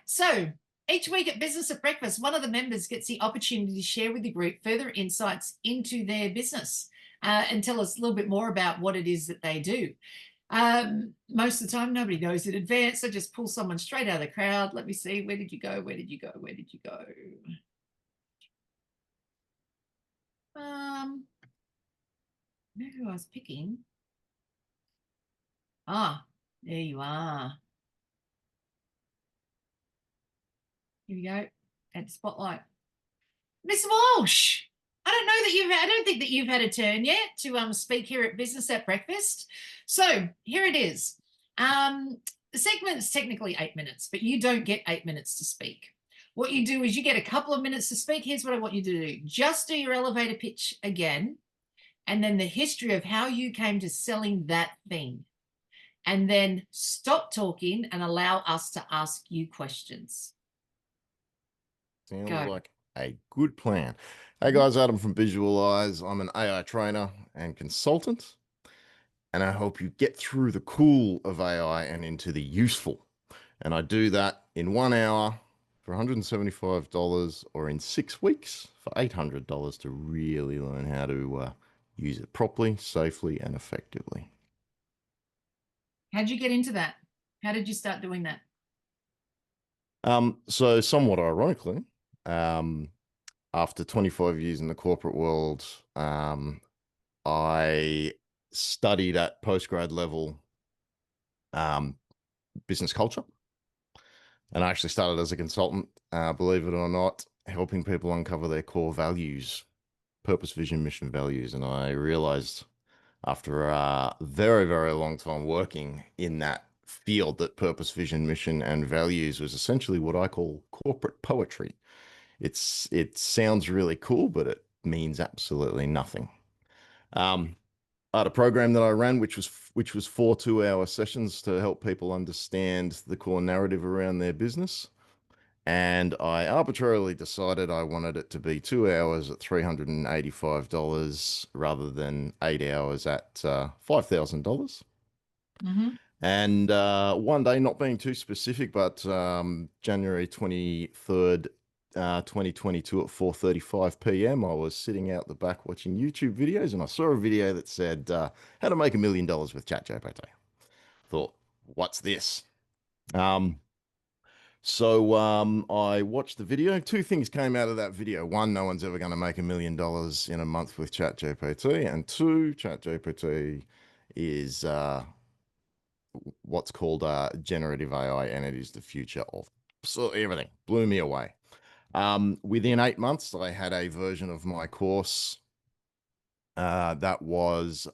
So each week at Business at Breakfast, one of the members gets the opportunity to share with the group further insights into their business and tell us a little bit more about what it is that they do. Most of the time, nobody knows in advance. I just pull someone straight out of the crowd. Let me see. Where did you go? Where did you go? Where did you go? Who I was picking. Ah, there you are. Here we go. At spotlight. Miss Walsh. I don't think that you've had a turn yet to speak here at Business at Breakfast. So here it is. The segment's technically 8 minutes, but you don't get 8 minutes to speak. What you do is you get a couple of minutes to speak. Here's what I want you to do. Just do your elevator pitch again, and then the history of how you came to selling that thing. And then stop talking and allow us to ask you questions. Sounds like a good plan. Hey guys, Adam from Bizualize. I'm an AI trainer and consultant, and I help you get through the cool of AI and into the useful. And I do that in 1 hour for $175 or in 6 weeks for $800 to really learn how to use it properly, safely, and effectively. How'd you get into that? How did you start doing that? So somewhat ironically, after 25 years in the corporate world, I studied at postgrad level business culture. And I actually started as a consultant, believe it or not, helping people uncover their core values, purpose, vision, mission, values. And I realized after a very, very long time working in that field that purpose, vision, mission, and values was essentially what I call corporate poetry. It sounds really cool, but it means absolutely nothing. I had a program that I ran, which was 4 2-hour sessions to help people understand the core narrative around their business. And I arbitrarily decided I wanted it to be 2 hours at $385 rather than 8 hours at $5,000. And one day, not being too specific, but January 23rd, 2022 at 4:35 p.m. I was sitting out the back watching YouTube videos, and I saw a video that said how to make $1 million with ChatGPT. Thought, what's this? So I watched the video. 2 things came out of that video. 1, no one's ever going to make $1 million in a month with ChatGPT, and 2, ChatGPT is what's called generative AI, and it is the future of everything. Blew me away. Within 8 months, I had a version of my course that was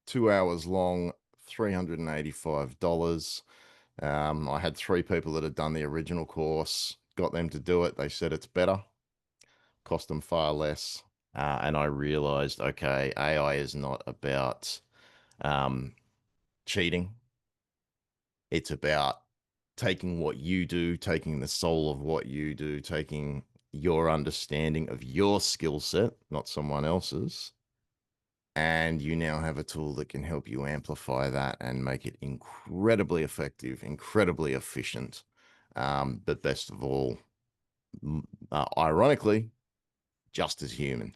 2 hours long, $385. I had 3 people that had done the original course, got them to do it. They said it's better, cost them far less. And I realized, okay, AI is not about cheating. It's about taking what you do, taking the soul of what you do, taking your understanding of your skill set, not someone else's. And you now have a tool that can help you amplify that and make it incredibly effective, incredibly efficient. But best of all, ironically, just as human,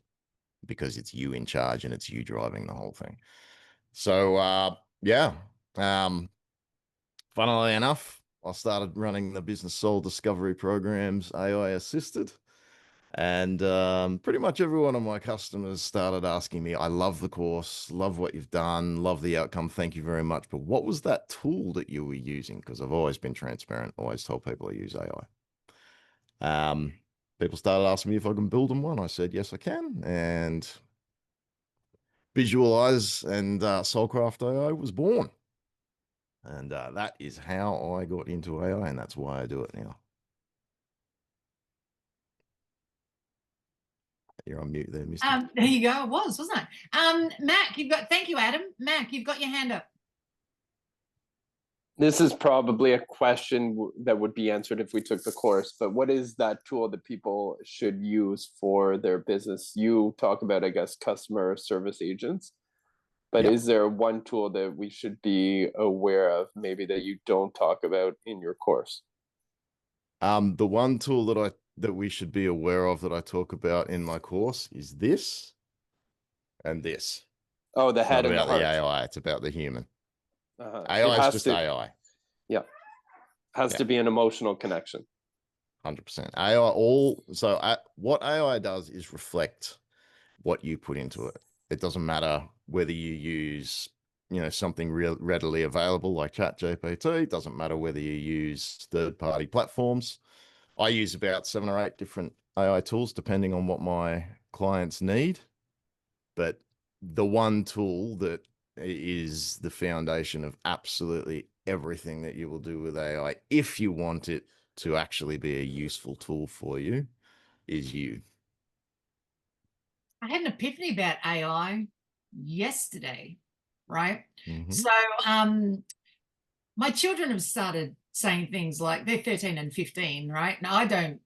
because it's you in charge and it's you driving the whole thing. So, yeah. Funnily enough, I started running the business soul discovery programs, AI assisted. And pretty much every one of my customers started asking me, I love the course, love what you've done, love the outcome, thank you very much. But what was that tool that you were using? Because I've always been transparent, always told people I use AI. People started asking me if I can build them one. I said, yes, I can. And Bizualize and Soulcraft AI was born. And that is how I got into AI, and that's why I do it now. You're on mute there, Mr. There you go. It was, wasn't it? Mac, thank you, Adam. Mac, you've got your hand up. This is probably a question that would be answered if we took the course, but what is that tool that people should use for their business? You talk about, I guess, customer service agents, but Is there one tool that we should be aware of, maybe that you don't talk about in your course? The one tool that we should be aware of that I talk about in my course is this and this. Oh, the It's not head and the about the heart. AI, it's about the human. It AI is has just to, AI. yeah, has Yeah. to be an emotional connection. 100%. What AI does is reflect what you put into it. It doesn't matter whether you use, something readily available like ChatGPT. It doesn't matter whether you use third-party platforms. I use about 7 or 8 different AI tools depending on what my clients need. But the one tool that is the foundation of absolutely everything that you will do with AI, if you want it to actually be a useful tool for you, is you. I had an epiphany about AI yesterday, right? Mhm. So my children have started saying things like, they're 13 and 15, right? Now I don't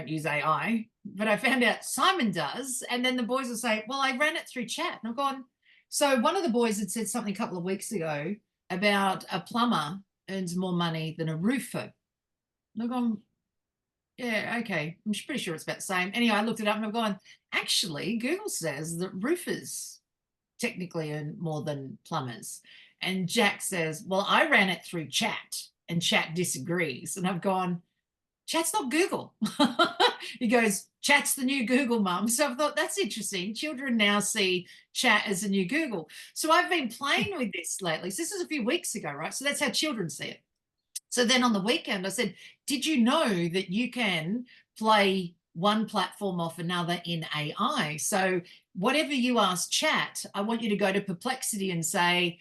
use AI, but I found out Simon does. And then the boys will say, well, I ran it through chat. And I've gone, so one of the boys had said something a couple of weeks ago about a plumber earns more money than a roofer. And I've gone, yeah, okay. I'm pretty sure it's about the same. Anyway, I looked it up and I've gone, actually, Google says that roofers technically earn more than plumbers. And Jack says, well, I ran it through chat and chat disagrees. And I've gone, chat's not Google. He goes, chat's the new Google, mum. So I thought that's interesting. Children now see chat as a new Google. So I've been playing with this lately. So this is a few weeks ago, right? So that's how children see it. So then on the weekend, I said, did you know that you can play one platform off another in AI? So whatever you ask chat, I want you to go to Perplexity and say,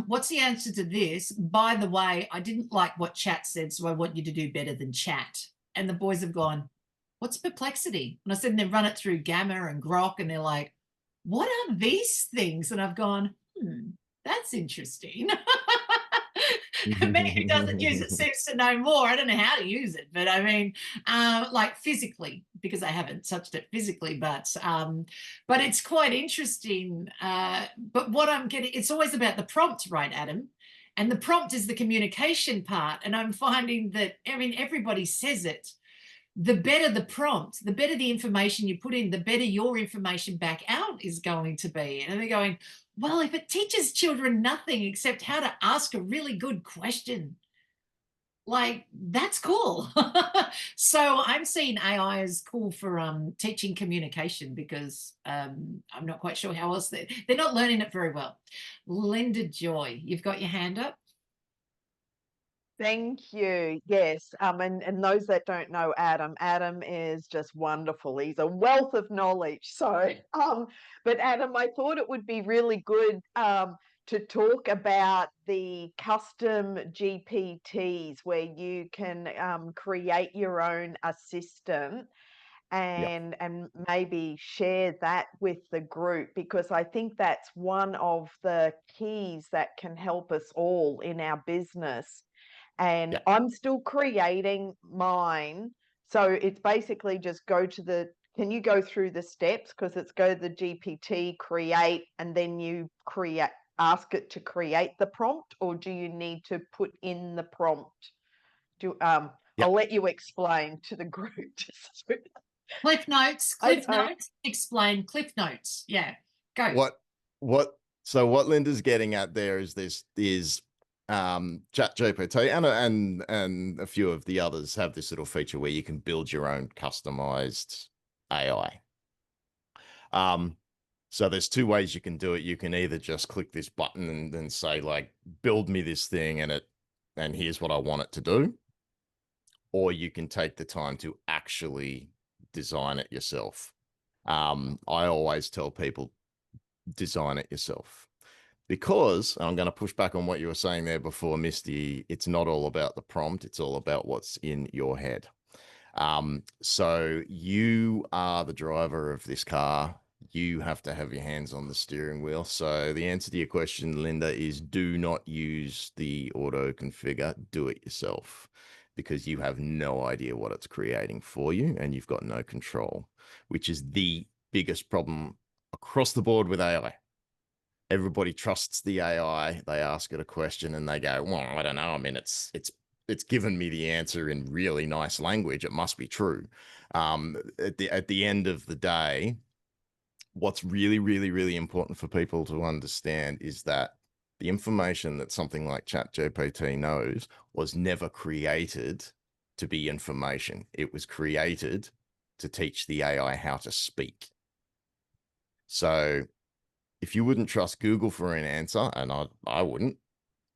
what's the answer to this? By the way, I didn't like what chat said, so I want you to do better than chat. And the boys have gone, what's Perplexity? And I said, and they run it through Gamma and Grok, and they're like, what are these things? And I've gone, that's interesting. Maybe who doesn't use it seems to know more. I don't know how to use it, but I mean, like physically, because I haven't touched it physically, but it's quite interesting. But what I'm getting, it's always about the prompt, right, Adam? And the prompt is the communication part. And I'm finding that, I mean, everybody says it. The better the prompt, the better the information you put in, the better your information back out is going to be. And they're going, well, if it teaches children nothing except how to ask a really good question, like that's cool. So I'm seeing AI as cool for teaching communication because I'm not quite sure how else they're not learning it very well. Linda Joy, you've got your hand up. Thank you. Yes. And those that don't know Adam is just wonderful. He's a wealth of knowledge. So, but Adam, I thought it would be really good to talk about the custom GPTs where you can create your own assistant and maybe share that with the group, because I think that's one of the keys that can help us all in our business. And I'm still creating mine. So it's basically just can you go through the steps? Because it's go to the GPT, create, and then you ask it to create the prompt, or do you need to put in the prompt? I'll let you explain to the group. Cliff notes, explain Cliff notes. Yeah, go. So what Linda's getting at there is ChatGPT and a few of the others have this little feature where you can build your own customized AI. So there's 2 ways you can do it. You can either just click this button and then say like, build me this thing and here's what I want it to do. Or you can take the time to actually design it yourself. I always tell people, design it yourself. Because, and I'm going to push back on what you were saying there before, Misty, it's not all about the prompt. It's all about what's in your head. So you are the driver of this car. You have to have your hands on the steering wheel. So the answer to your question, Linda, is do not use the auto configure. Do it yourself, because you have no idea what it's creating for you and you've got no control, which is the biggest problem across the board with AI. Everybody trusts the AI. They ask it a question and they go, well, I don't know. I mean, it's it's given me the answer in really nice language. It must be true. At the end of the day, what's really, really, really important for people to understand is that the information that something like ChatGPT knows was never created to be information. It was created to teach the AI how to speak. So if you wouldn't trust Google for an answer, and I wouldn't.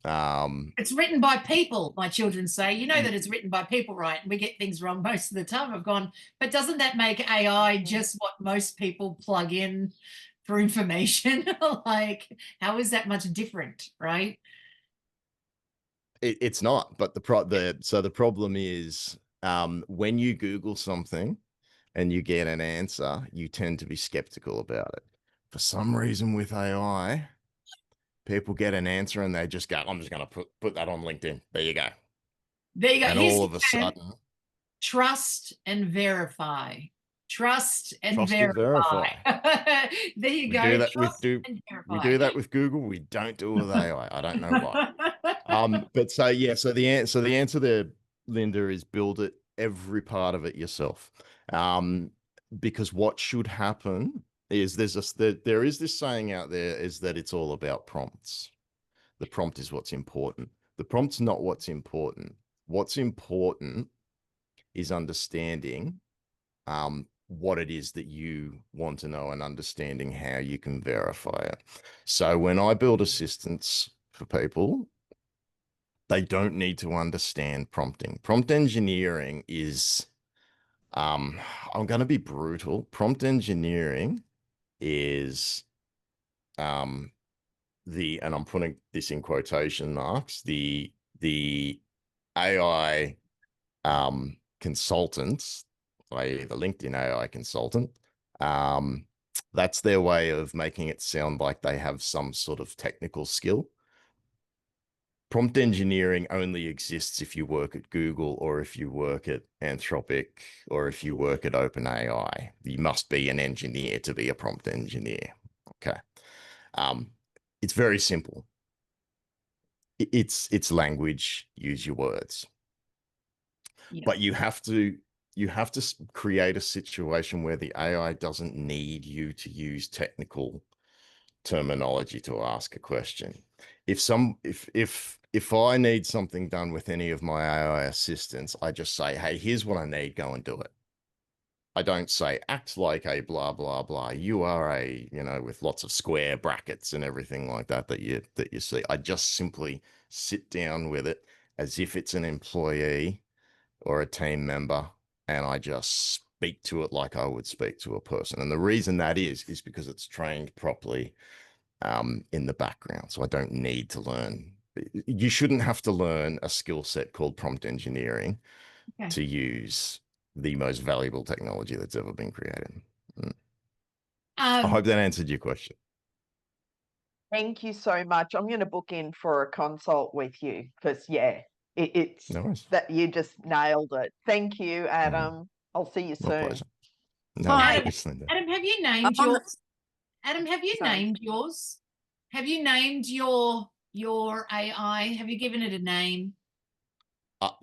It's written by people, my children say. You know that it's written by people, right? And we get things wrong most of the time. I've gone, but doesn't that make AI just what most people plug in for information? Like, how is that much different, right? It's not, but the problem is when you Google something and you get an answer, you tend to be skeptical about it. For some reason with AI, people get an answer and they just go, I'm just going to put that on LinkedIn. There you go. There you go. And Here's all the of a term, sudden, trust and verify. Trust and Trust and verify. verify. There you we go. do that Trust with and we verify. do that with Google. We don't do it with AI. I don't know why. But so yeah, so the answer there, Linda, is build it, every part of it yourself. Because what should happen is there is this saying out there is that it's all about prompts. The prompt is what's important. The prompt's not what's important. What's important is understanding what it is that you want to know and understanding how you can verify it. So when I build assistants for people, they don't need to understand prompting. Prompt engineering is, I'm going to be brutal. Prompt engineering is and I'm putting this in quotation marks, the AI consultants, i.e. the LinkedIn AI consultant, that's their way of making it sound like they have some sort of technical skill. Prompt engineering only exists if you work at Google or if you work at Anthropic or if you work at OpenAI. You must be an engineer to be a prompt engineer. Okay. It's very simple. It's language, use your words. Yeah. But you have to create a situation where the AI doesn't need you to use technical terminology to ask a question. If I need something done with any of my AI assistants, I just say, hey, here's what I need, go and do it. I don't say act like a blah, blah, blah. You are a, with lots of square brackets and everything like that you see. I just simply sit down with it as if it's an employee or a team member, and I just speak to it like I would speak to a person. And the reason that is because it's trained properly in the background. So I don't need to learn. You shouldn't have to learn a skill set called prompt engineering to use the most valuable technology that's ever been created. I hope that answered your question. Thank you so much. I'm going to book in for a consult with you because, it's No worries. that you just nailed it. Thank you, Adam. I'll see you My soon. pleasure. No Hi, worries, Linda. Adam, have you named yours? Adam, have you named yours? Have you named your AI? Have you given it a name?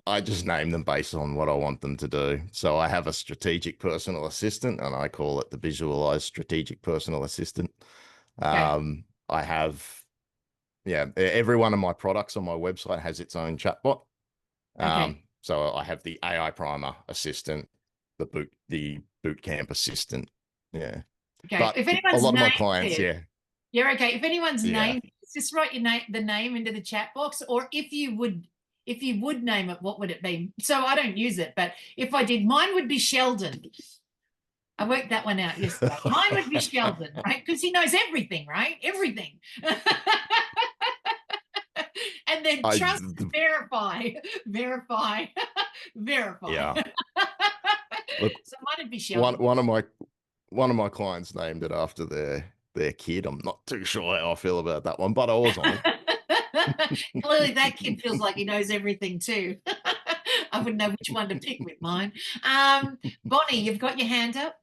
I just name them based on what I want them to do. So I have a strategic personal assistant, and I call it the Bizualize strategic personal assistant. Okay. I have, every one of my products on my website has its own chatbot. Okay. So I have the AI primer assistant, the bootcamp assistant. Yeah. Okay. But If a anyone's lot of my named clients, it, you're okay. If anyone's Yeah. named, just write the name into the chat box, or if you would name it, what would it be? So I don't use it, but if I did, mine would be Sheldon. I worked that one out yesterday. Mine would be Sheldon, right? Because he knows everything, right? Everything. And then trust, verify. Yeah. Look, so mine would be Sheldon. one of my clients named it after their kid. I'm not too sure how I feel about that one, but I was on it. Clearly that kid feels like he knows everything too. I wouldn't know which one to pick with mine. Bonnie, you've got your hand up.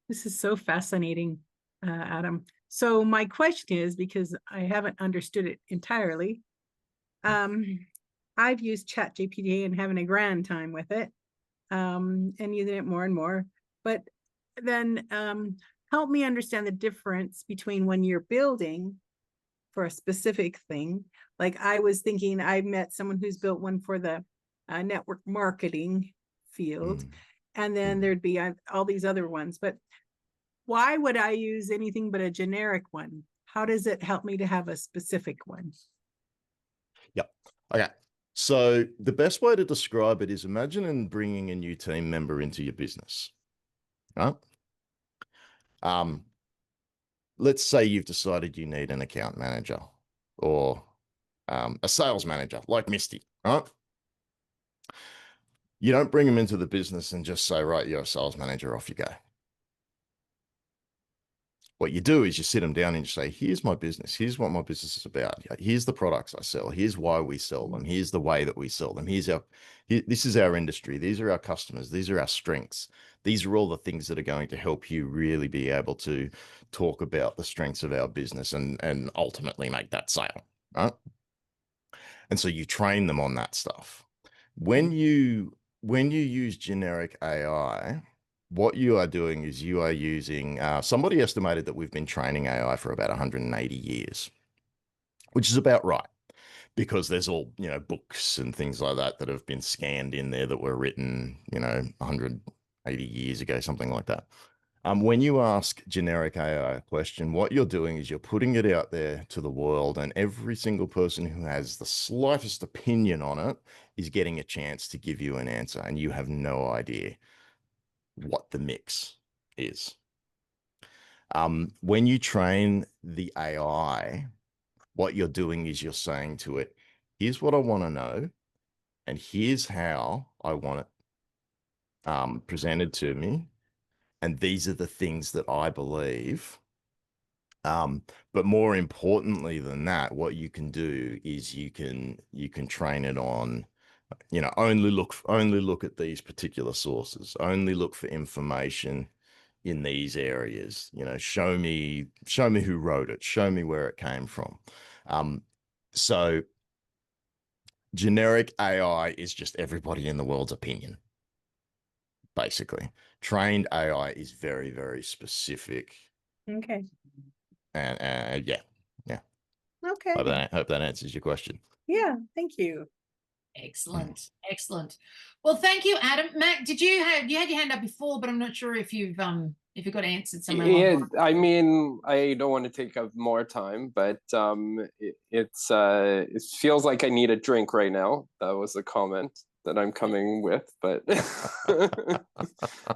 This is so fascinating, Adam. So my question is, because I haven't understood it entirely, I've used ChatGPT and having a grand time with it, and using it more and more. But then help me understand the difference between when you're building for a specific thing. Like I was thinking, I met someone who's built one for the network marketing field, and then there'd be all these other ones. But why would I use anything but a generic one? How does it help me to have a specific one? Yep. Okay. So the best way to describe it is imagine bringing a new team member into your business. Right? Let's say you've decided you need an account manager or a sales manager like Misty, right? You don't bring them into the business and just say, right, you're a sales manager, off you go. What you do is you sit them down and you say, here's my business. Here's what my business is about. Here's the products I sell. Here's why we sell them. Here's the way that we sell them. This is our industry. These are our customers. These are our strengths. These are all the things that are going to help you really be able to talk about the strengths of our business and ultimately make that sale, right? And so you train them on that stuff. When you use generic AI, what you are doing is you are using, somebody estimated that we've been training AI for about 180 years, which is about right, because there's all, books and things like that that have been scanned in there that were written, 180 years ago, something like that. When you ask generic AI a question, what you're doing is you're putting it out there to the world, and every single person who has the slightest opinion on it is getting a chance to give you an answer, and you have no idea what the mix is. When you train the AI, what you're doing is you're saying to it, here's what I want to know, and here's how I want it presented to me. And these are the things that I believe. But more importantly than that, what you can do is you can train it on, only look at these particular sources, only look for information in these areas, show me who wrote it, show me where it came from. So generic AI is just everybody in the world's opinion. Basically, trained AI is very, very specific. Okay. And yeah. Okay. Hope that answers your question. Yeah. Thank you. Excellent. Excellent. Well, thank you, Adam. Matt, you had your hand up before, but I'm not sure if you've got answered somewhere. Yeah, I mean, I don't want to take up more time, but it feels like I need a drink right now. That was a comment that I'm coming with, but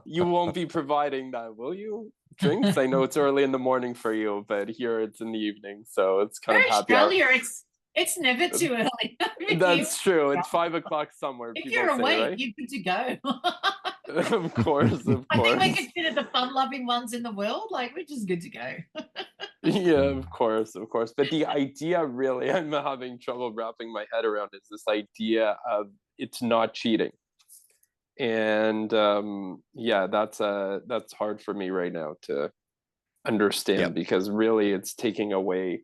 you won't be providing that, will you? Drinks? I know it's early in the morning for you, but here it's in the evening, so it's kind of happy hour. It's never too early. That's true. It's 5 o'clock somewhere. If people you're say, awake, right? you're good to go. Of course. I think we're considered the fun-loving ones in the world. Like, we're just good to go. Yeah, of course. But the idea, really, I'm having trouble wrapping my head around, is this idea of it's not cheating. And yeah, that's hard for me right now to understand, because really it's taking away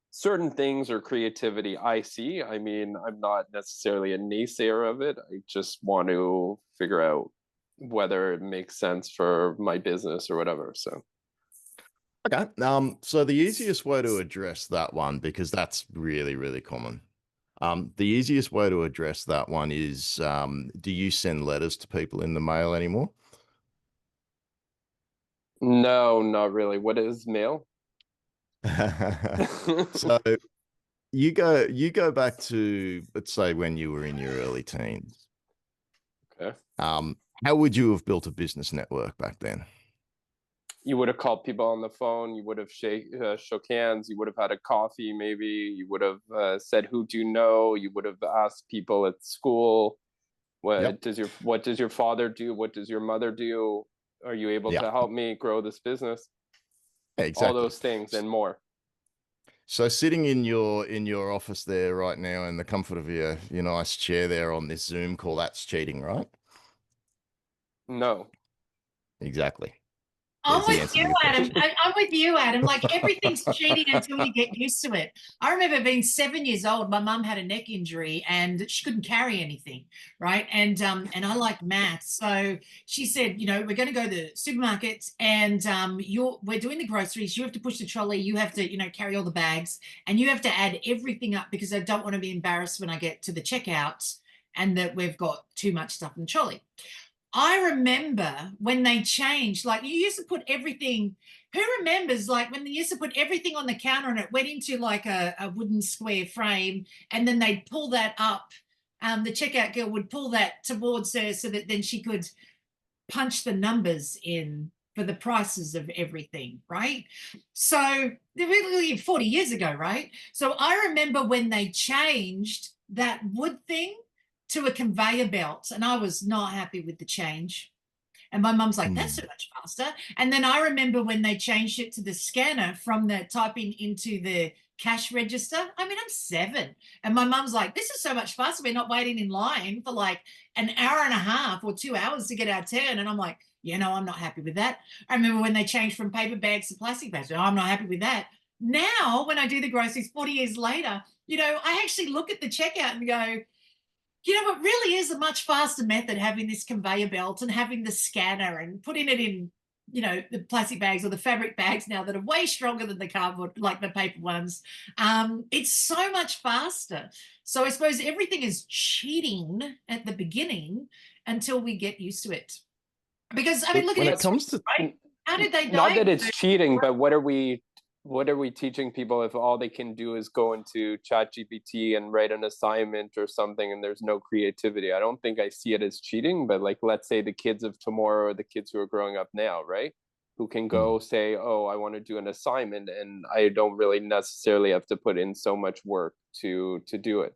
certain things or creativity I see. I mean, I'm not necessarily a naysayer of it. I just want to figure out whether it makes sense for my business or whatever. So okay. So the easiest way to address that one, because that's really, really common. The easiest way to address that one is, do you send letters to people in the mail anymore? No, not really. What is mail? So you go back to, let's say, when you were in your early teens. Okay. How would you have built a business network back then? You would have called people on the phone. You would have shook hands. You would have had a coffee, maybe. You would have said, "Who do you know?" You would have asked people at school, "What does your father do? What does your mother do? Are you able to help me grow this business?" Exactly. All those things and more. So sitting in your office there right now, in the comfort of your nice chair there on this Zoom call, that's cheating, right? No. Exactly. I'm There's the with answer to you, your Adam. question. I'm with you, Adam. Like everything's cheating until you get used to it. I remember being 7 years old. My mum had a neck injury and she couldn't carry anything, right? And I liked maths, so she said, you know, we're going to go to the supermarket and we're doing the groceries. You have to push the trolley. You have to, you know, carry all the bags, and you have to add everything up because I don't want to be embarrassed when I get to the checkout and that we've got too much stuff in the trolley. I remember when they changed, like you used to put everything, who remembers like when they used to put everything on the counter and it went into like a wooden square frame, and then they'd pull that up. The checkout girl would pull that towards her so that then she could punch the numbers in for the prices of everything, right? So they're really 40 years ago, right? So I remember when they changed that wood thing to a conveyor belt, and I was not happy with the change. And my mum's like, that's so much faster. And then I remember when they changed it to the scanner from the typing into the cash register. I mean, I'm 7. And my mum's like, this is so much faster. We're not waiting in line for like an hour and a half or 2 hours to get our turn. And I'm like, you know, I'm not happy with that. I remember when they changed from paper bags to plastic bags. I'm not happy with that. Now, when I do the groceries 40 years later, you know, I actually look at the checkout and go, you know, it really is a much faster method having this conveyor belt and having the scanner and putting it in, you know, the plastic bags or the fabric bags now that are way stronger than the cardboard, like the paper ones. It's so much faster. So I suppose everything is cheating at the beginning until we get used to it. Because I mean, look When at it comes to right? How did they Not that diagnose it's cheating, but what are we teaching people if all they can do is go into ChatGPT and write an assignment or something and there's no creativity? I don't think I see it as cheating, but like, let's say the kids of tomorrow or the kids who are growing up now, right? Who can go say, oh, I want to do an assignment and I don't really necessarily have to put in so much work to do it,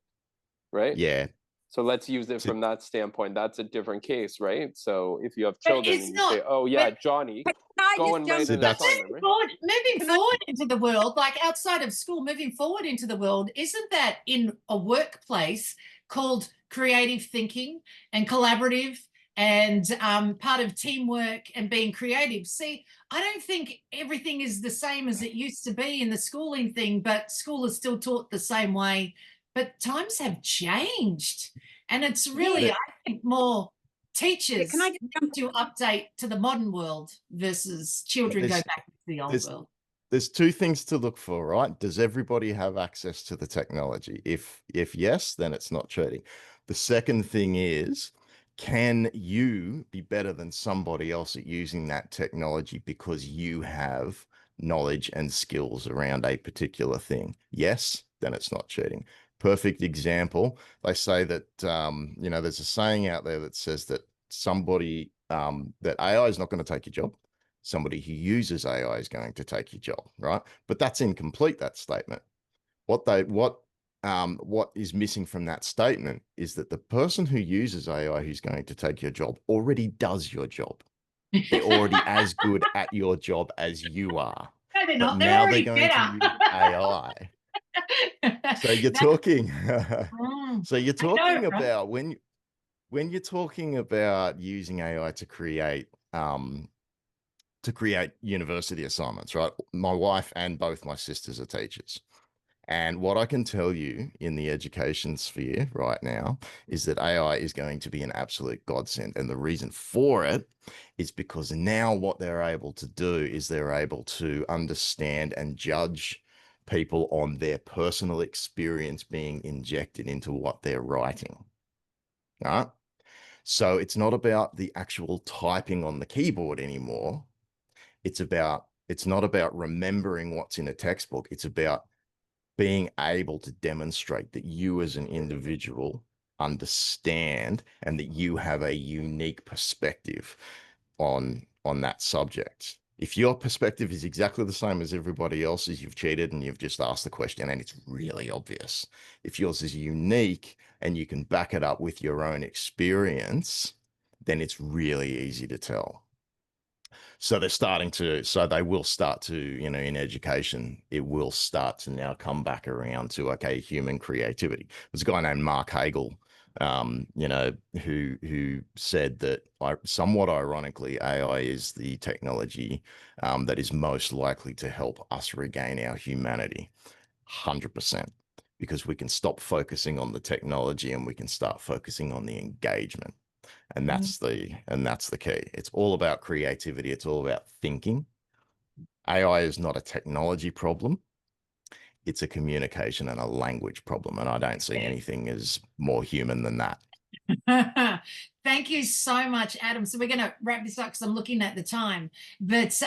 right? Yeah. So let's use it from that standpoint. That's a different case, right? So if you have But children it's and you not- say, oh yeah, but- Johnny, I go just and jump write See, an that's- assignment, right? moving forward into the world, like outside of school, moving forward into the world, isn't that in a workplace called creative thinking and collaborative and part of teamwork and being creative? See, I don't think everything is the same as it used to be in the schooling thing, but school is still taught the same way. But times have changed, and it's really, Yeah. I think, more teachers Can I jump to update to the modern world versus children go There's- back to the old there's- world. There's 2 things to look for, right? Does everybody have access to the technology? If yes, then it's not cheating. The second thing is, can you be better than somebody else at using that technology because you have knowledge and skills around a particular thing? Yes, then it's not cheating. Perfect example. They say that, you know, there's a saying out there that says that somebody, that AI is not going to take your job. Somebody who uses AI is going to take your job, right? But that's incomplete, that statement. What is missing from that statement is that the person who uses AI who's going to take your job already does your job. They're already as good at your job as you are. No, they're But not. They're now already they're going better. to use AI. So you're talking so you're talking right? about when you're talking about using AI to create university assignments, right? My wife and both my sisters are teachers. And what I can tell you in the education sphere right now is that AI is going to be an absolute godsend. And the reason for it is because now what they're able to do is they're able to understand and judge people on their personal experience being injected into what they're writing. All right? So it's not about the actual typing on the keyboard anymore. It's not about remembering what's in a textbook. It's about being able to demonstrate that you as an individual understand and that you have a unique perspective on that subject. If your perspective is exactly the same as everybody else's, you've cheated and you've just asked the question and it's really obvious. If yours is unique and you can back it up with your own experience, then it's really easy to tell. So they will start to, you know, in education, it will start to now come back around to, okay, human creativity. There's a guy named Mark Hagel you know, who said that, somewhat ironically, AI is the technology that is most likely to help us regain our humanity. 100%, because we can stop focusing on the technology and we can start focusing on the engagement. And that's the key. It's all about creativity. It's all about thinking. AI is not a technology problem. It's a communication and a language problem. And I don't see anything as more human than that. Thank you so much, Adam. So we're going to wrap this up because I'm looking at the time. But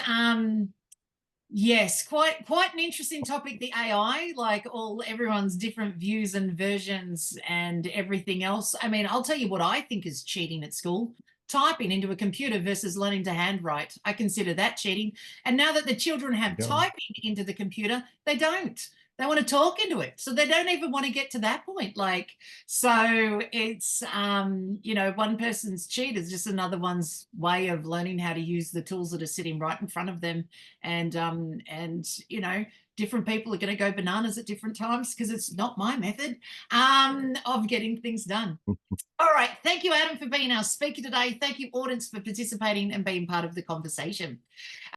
yes, quite an interesting topic, the AI, like everyone's different views and versions and everything else. I mean, I'll tell you what I think is cheating at school. Typing into a computer versus learning to handwrite. I consider that cheating. And now that the children have typing into the computer, they don't. They want to talk into it. So they don't even want to get to that point. Like, so it's, you know, one person's cheat is just another one's way of learning how to use the tools that are sitting right in front of them. And you know, different people are going to go bananas at different times because it's not my method of getting things done. All right. Thank you, Adam, for being our speaker today. Thank you, audience, for participating and being part of the conversation.